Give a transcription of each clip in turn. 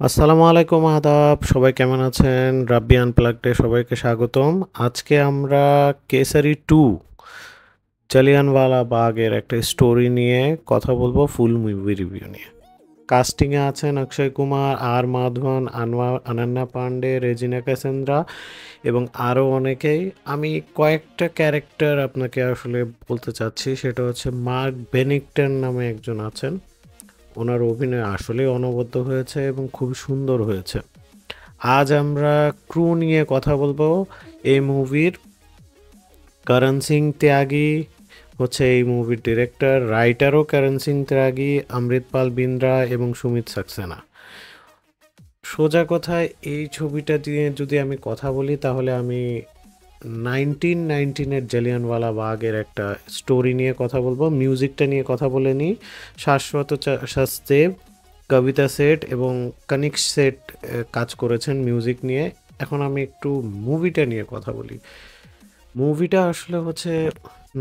আসসালামু আলাইকুম আদাব, সবাই কেমন আছেন? রাব্বি আনপ্লাগডে সবাইকে স্বাগতম। আজকে আমরা কেসারি 2 জালিয়ানওয়ালা বাগের একটা স্টোরি নিয়ে কথা বলবো, ফুল মুভি রিভিউ নিয়ে। কাস্টিংয়ে আছেন অক্ষয় কুমার, আর মাধবন, অনন্যা পান্ডে, রেজিনা কাসেন্দ্রা এবং আরও অনেকেই। আমি কয়েকটা ক্যারেক্টার আপনাকে আসলে বলতে চাচ্ছি, সেটা হচ্ছে মার্ক বেনিংটন নামে একজন আছেন। ওনার অভিনয় আসলেই অনবদ্য হয়েছে এবং খুব সুন্দর হয়েছে। আজ আমরা ক্রু নিয়ে কথা বলবো এই মুভির। করণ সিং ত্যাগী হচ্ছে এই মুভির ডিরেক্টর, রাইটারও করণ সিং ত্যাগী, অমৃতপাল বিন্দ্রা এবং সুমিত সাক্সেনা। সোজা কথায় এই ছবিটা দিয়ে যদি আমি কথা বলি তাহলে আমি 1919-এর জালিয়ানওয়ালা বাগের একটা স্টোরি নিয়ে কথা বলবো, মিউজিকটা নিয়ে কথা বলে নিই। শাশ্বত শাস্ত্রেব, কবিতা সেট এবং কনিক সেট কাজ করেছেন মিউজিক নিয়ে। এখন আমি একটু মুভিটা নিয়ে কথা বলি। মুভিটা আসলে হচ্ছে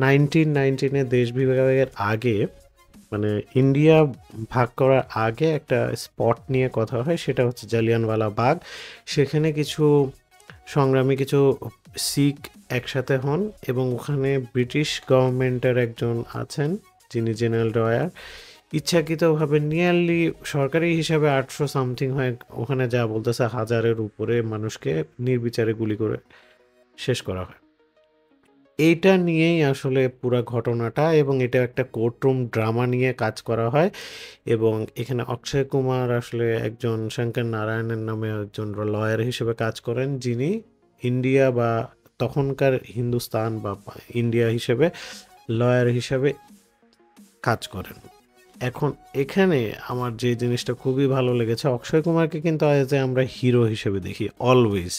1919-এ দেশ বিভাগের আগে, মানে ইন্ডিয়া ভাগ করার আগে একটা স্পট নিয়ে কথা হয়, সেটা হচ্ছে জালিয়ানওয়ালা বাগ। সেখানে কিছু সংগ্রামী, কিছু শিখ একসাথে হন এবং ওখানে ব্রিটিশ গভর্নমেন্টের একজন আছেন যিনি জেনারেল ডয়ার, ইচ্ছাকৃতভাবে নিয়ারলি সরকারি হিসাবে 800 সামথিং হয়, ওখানে যা বলতেছে হাজারের উপরে মানুষকে নির্বিচারে গুলি করে শেষ করা হয়। এইটা নিয়েই আসলে পুরা ঘটনাটা, এবং এটা একটা কোর্টরুম ড্রামা নিয়ে কাজ করা হয়। এবং এখানে অক্ষয় কুমার আসলে একজন শঙ্কর নারায়ণের নামে একজন লয়ার হিসেবে কাজ করেন, যিনি ইন্ডিয়া বা তখনকার হিন্দুস্তান বা ইন্ডিয়া হিসেবে লয়ার হিসেবে কাজ করেন। এখন এখানে আমার যে জিনিসটা খুবই ভালো লেগেছে, অক্ষয় কুমারকে কিন্তু অ্যাজ এ আমরা হিরো হিসেবে দেখি অলওয়েজ।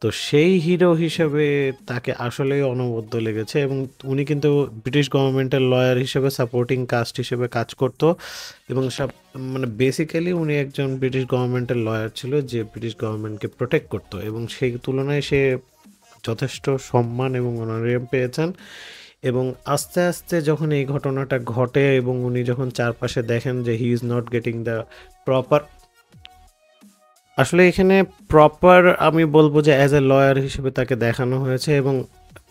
তো সেই হিরো হিসেবে তাকে আসলেই অনবদ্য লেগেছে, এবং উনি কিন্তু ব্রিটিশ গভর্নমেন্টের লয়ার হিসেবে সাপোর্টিং কাস্ট হিসেবে কাজ করতো। এবং সব মানে বেসিক্যালি উনি একজন ব্রিটিশ গভর্নমেন্টের লয়ার ছিল যে ব্রিটিশ গভর্নমেন্টকে প্রোটেক্ট করতো, এবং সেই তুলনায় সে যথেষ্ট সম্মান এবং অনারিয়াম পেয়েছেন। এবং আস্তে আস্তে যখন এই ঘটনাটা ঘটে এবং উনি যখন চারপাশে দেখেন যে he is not getting the proper, আসলে এখানে প্রপার আমি বলবো যে অ্যাজ এ লয়ার হিসেবে তাকে দেখানো হয়েছে। এবং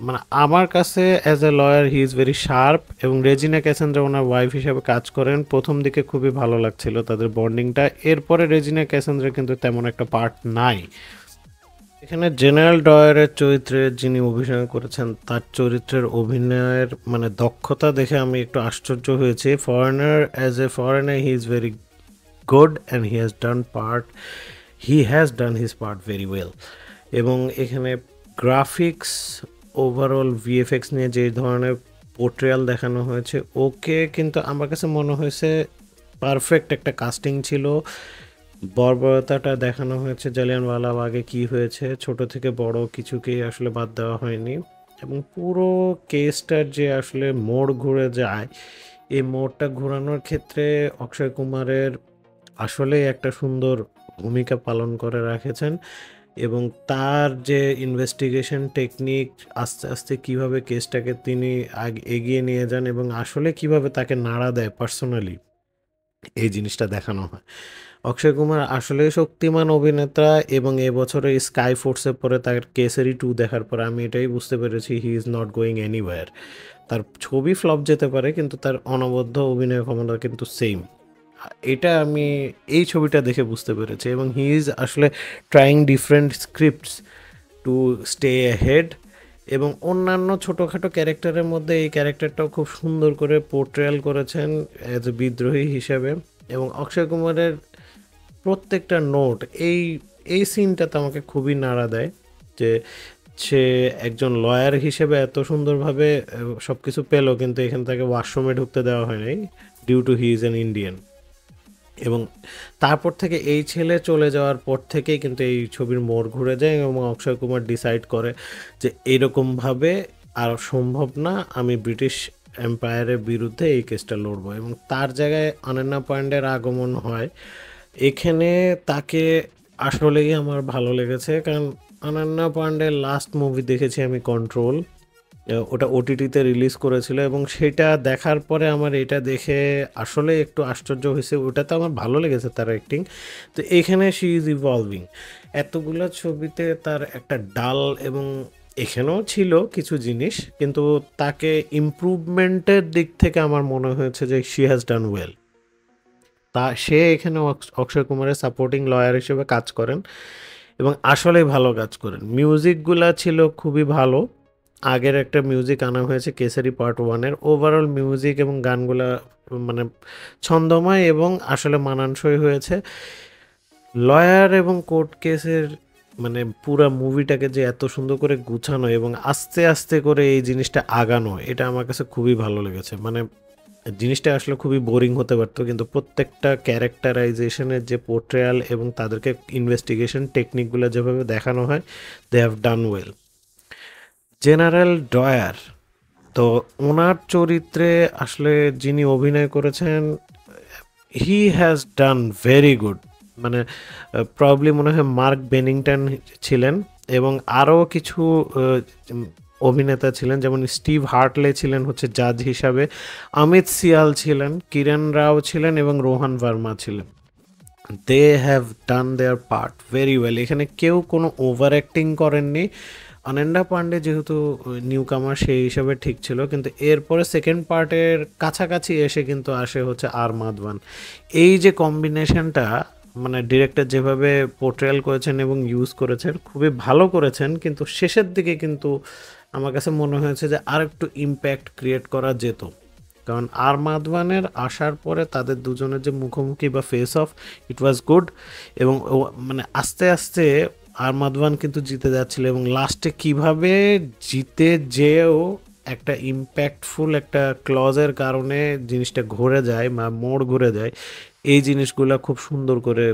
মানে আমার কাছে as a lawyer he is very sharp. এবং রেজিনা ক্যাসেন্দ্রা ওনার ওয়াইফ হিসেবে কাজ করেন, প্রথম দিকে খুবই ভালো লাগছিল তাদের বন্ডিংটা। এরপরে রেজিনা ক্যাসেন্দ্রা কিন্তু তেমন একটা পার্ট নাই এখানে। জেনারেল ডয়ারের চরিত্রে যিনি অভিনয় করেছেন, তার চরিত্রের অভিনয়ের মানে দক্ষতা দেখে আমি একটু আশ্চর্য হয়েছি। Foreigner, as a foreigner he is very good and he has done his part very well. এবং এখানে গ্রাফিক্স, ওভারঅল ভিএফএক্স নিয়ে যে ধরনের পোর্ট্রেয়াল দেখানো হয়েছে, ওকে কিন্তু আমার কাছে মনে হয়েছে পারফেক্ট একটা কাস্টিং ছিল। বর্বরতাটা দেখানো হয়েছে, জালিয়ানওয়ালা বাগে কী হয়েছে, ছোট থেকে বড় কিছুকেই আসলে বাদ দেওয়া হয়নি। এবং পুরো কেসটার যে আসলে মোড় ঘুরে যায়, এই মোড়টা ঘোরানোর ক্ষেত্রে অক্ষয় কুমারের আসলেই একটা সুন্দর ভূমিকা পালন করে রেখেছেন। এবং তার যে ইনভেস্টিগেশন টেকনিক, আস্তে আস্তে কিভাবে কেসটাকে তিনি এগিয়ে নিয়ে যান এবং আসলে কিভাবে তাকে নাড়া দেয় পার্সোনালি, এই জিনিসটা দেখানো হয়। অক্ষয় কুমার আসলেই শক্তিমান অভিনেতা, এবং এবছরে স্কাই ফোর্সের পরে তার কেসারি 2 দেখার পর আমি এটাই বুঝতে পেরেছি he is not going anywhere. তার ছবি ফ্লপ যেতে পারে কিন্তু তার অনবদ্য অভিনয় ক্ষমতা কিন্তু সেম। এটা আমি এই ছবিটা দেখে বুঝতে পেরেছি। এবং হি ইজ আসলে trying different scripts to stay head. এবং অন্যান্য ছোটোখাটো ক্যারেক্টারের মধ্যে এই ক্যারেক্টারটাও খুব সুন্দর করে পোর্ট্রেয়াল করেছেন অ্যাজ এ বিদ্রোহী হিসেবে। এবং অক্ষয় কুমারের প্রত্যেকটা নোট, এই এই সিনটাতে আমাকে খুবই নাড়া দেয় যে সে একজন লয়ার হিসেবে এত সুন্দরভাবে সব কিছু পেলো, কিন্তু এখান থেকে ওয়াশরুমে ঢুকতে দেওয়া হয় নাই due to he is an Indian. এবং তারপর থেকে এই ছেলে চলে যাওয়ার পর থেকেই কিন্তু এই ছবির মোড় ঘুরে যায়, এবং অক্ষয় কুমার ডিসাইড করে যে এরকমভাবে আর সম্ভব না, আমি ব্রিটিশ এম্পায়ারের বিরুদ্ধে এই কেসটা লড়বো। এবং তার জায়গায় অনন্যা পাণ্ডের আগমন হয় এখানে। তাকে আসলেই আমার ভালো লেগেছে, কারণ অনন্যা পাণ্ডের লাস্ট মুভি দেখেছি আমি কন্ট্রোল, ওটা ওটিটিতে রিলিজ করেছিল এবং সেটা দেখার পরে আমার এটা দেখে আসলে একটু আশ্চর্য হয়েছে। ওটাতে আমার ভালো লেগেছে তার অ্যাক্টিং। তো এখানে শি ইজ ইভলভিং। এতগুলা ছবিতে তার একটা ডাল এবং এখানেও ছিল কিছু জিনিস, কিন্তু তাকে ইমপ্রুভমেন্টের দিক থেকে আমার মনে হয়েছে যে শি হ্যাজ ডান ওয়েল। সে এখানে অক্ষয় কুমারের সাপোর্টিং লয়ার হিসেবে কাজ করেন এবং আসলেই ভালো কাজ করেন। মিউজিকগুলা ছিল খুবই ভালো। আগের একটা মিউজিক আনা হয়েছে কেসারি পার্ট 1 এর। ওভারঅল মিউজিক এবং গানগুলা মানে ছন্দময় এবং আসলে মানানসই হয়েছে। লয়ার এবং কোর্ট কেসের মানে পুরা মুভিটাকে যে এত সুন্দর করে গুছানো এবং আস্তে আস্তে করে এই জিনিসটা আগানো, এটা আমার কাছে খুবই ভালো লেগেছে। মানে জিনিসটা আসলে খুবই বোরিং হতে পারতো, কিন্তু প্রত্যেকটা ক্যারেক্টারাইজেশনের যে পোর্ট্রেয়াল এবং তাদেরকে ইনভেস্টিগেশন টেকনিকগুলো যেভাবে দেখানো হয়, they have done well. General Dyer, তো ওনার চরিত্রে আসলে যিনি অভিনয় করেছেন, he has done very good. মানে প্রবলি মনে হয় মার্ক বেনিংটন ছিলেন এবং আরও কিছু উম, অভিনেতা ছিলেন, যেমন স্টিভ হার্টলে ছিলেন হচ্ছে জাজ হিসাবে, অমিত সিয়াল ছিলেন, কিরণ রাও ছিলেন এবং রোহান ভার্মা ছিলেন। They have done their part very well. এখানে কেউ কোনো ওভার অ্যাক্টিং করেননি। অনন্যা পান্ডে যেহেতু নিউ কামার সেই হিসাবে ঠিক ছিল, কিন্তু এরপরে সেকেন্ড পার্টের কাছাকাছি এসে কিন্তু আসে হচ্ছে আর মাধবান। এই যে কম্বিনেশনটা, মানে ডিরেক্টর যেভাবে পোর্ট্রেয়াল করেছেন এবং ইউজ করেছেন খুবই ভালো করেছেন, কিন্তু শেষের দিকে কিন্তু আমার কাছে মনে হয়েছে যে আর একটু ইম্প্যাক্ট ক্রিয়েট করা যেত। কারণ আর মাধবানের আসার পরে তাদের দুজনের যে মুখোমুখি বা face of, it was good. এবং মানে আস্তে আস্তে আর মাধবান কিন্তু জিতে যাচ্ছিল এবং লাস্টে কিভাবে জিতে যেও একটা ইম্প্যাক্টফুল একটা ক্লজের কারণে জিনিসটা ঘুরে যায় বা মোড় ঘুরে যায়, এই জিনিসগুলো খুব সুন্দর করে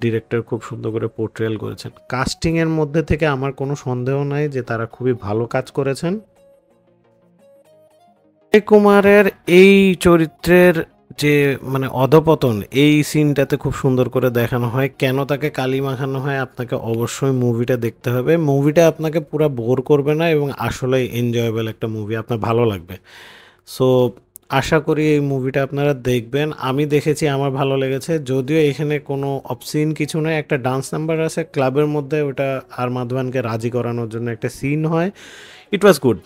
ডিরেক্টর খুব সুন্দর করে পোর্ট্রেয়াল করেছেন। কাস্টিংয়ের মধ্যে থেকে আমার কোনো সন্দেহ নাই যে তারা খুবই ভালো কাজ করেছেন। অক্ষয় কুমারের এই চরিত্রের যে মানে অধপতন, এই সিনটাতে খুব সুন্দর করে দেখানো হয়। কেন তাকে কালি মাখানো হয়, আপনাকে অবশ্যই মুভিটা দেখতে হবে। মুভিটা আপনাকে পুরো বোর করবে না এবং আসলেই এনজয়েবল একটা মুভি, আপনার ভালো লাগবে। সো আশা করি এই মুভিটা আপনারা দেখবেন। আমি দেখেছি, আমার ভালো লেগেছে। যদিও এখানে কোনো অবসিন কিছু নয়, একটা ডান্স নাম্বার আছে ক্লাবের মধ্যে, ওটা আর মাধবানকে রাজি করানোর জন্য একটা সিন হয়। ইট ওয়াজ গুড।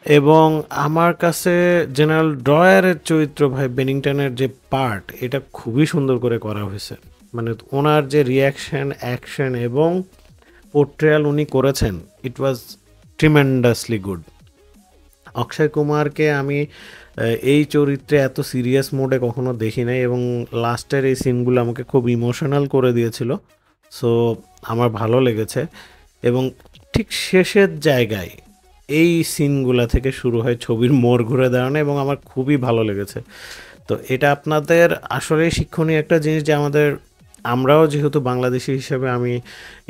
এবং আমার কাছে জেনারেল ড্রয়ারের চরিত্র ভাই বেনিংটনের যে পার্ট, এটা খুবই সুন্দর করে করা হয়েছে। মানে ওনার যে রিয়াকশন, অ্যাকশন এবং পোর্ট্রেয়াল উনি করেছেন, ইট ওয়াজ ট্রিমেন্ডাসলি গুড। অক্ষয় কুমারকে আমি এই চরিত্রে এত সিরিয়াস মোডে কখনো দেখি নাই এবং লাস্টের এই সিনগুলো আমাকে খুব ইমোশনাল করে দিয়েছিল। সো আমার ভালো লেগেছে। এবং ঠিক শেষের জায়গায় এই সিনগুলা থেকে শুরু হয় ছবির মোড় ঘুরে দাঁড়ানো এবং আমার খুবই ভালো লেগেছে। তো এটা আপনাদের আসলে শিক্ষণীয় একটা জিনিস যে আমরাও যেহেতু বাংলাদেশি হিসেবে আমি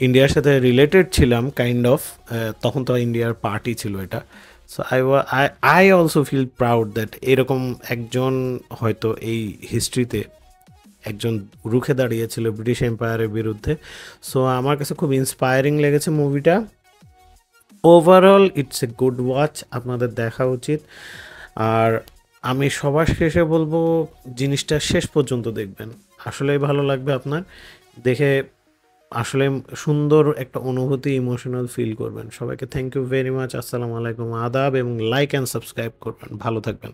ইন্ডিয়ার সাথে রিলেটেড ছিলাম কাইন্ড অফ, তখন তো ইন্ডিয়ার পার্টি ছিল এটা। So I also feel proud that এরকম একজন হয়তো এই হিস্ট্রিতে একজন রুখে দাঁড়িয়েছিল ব্রিটিশ এম্পায়ারের বিরুদ্ধে। সো আমার কাছে খুব ইন্সপায়ারিং লেগেছে মুভিটা। Overall it's a good watch, আপনাদের দেখা উচিত। আর আমি সবার শেষে বলবো জিনিসটা শেষ পর্যন্ত দেখবেন, আসলেই ভালো লাগবে আপনার দেখে। আসলে সুন্দর একটা অনুভূতি, ইমোশনাল ফিল করবেন। সবাইকে থ্যাংক ইউ ভেরি মাচ। আসসালামু আলাইকুম, আদাব, এবং লাইক অ্যান্ড সাবস্ক্রাইব করবেন। ভালো থাকবেন।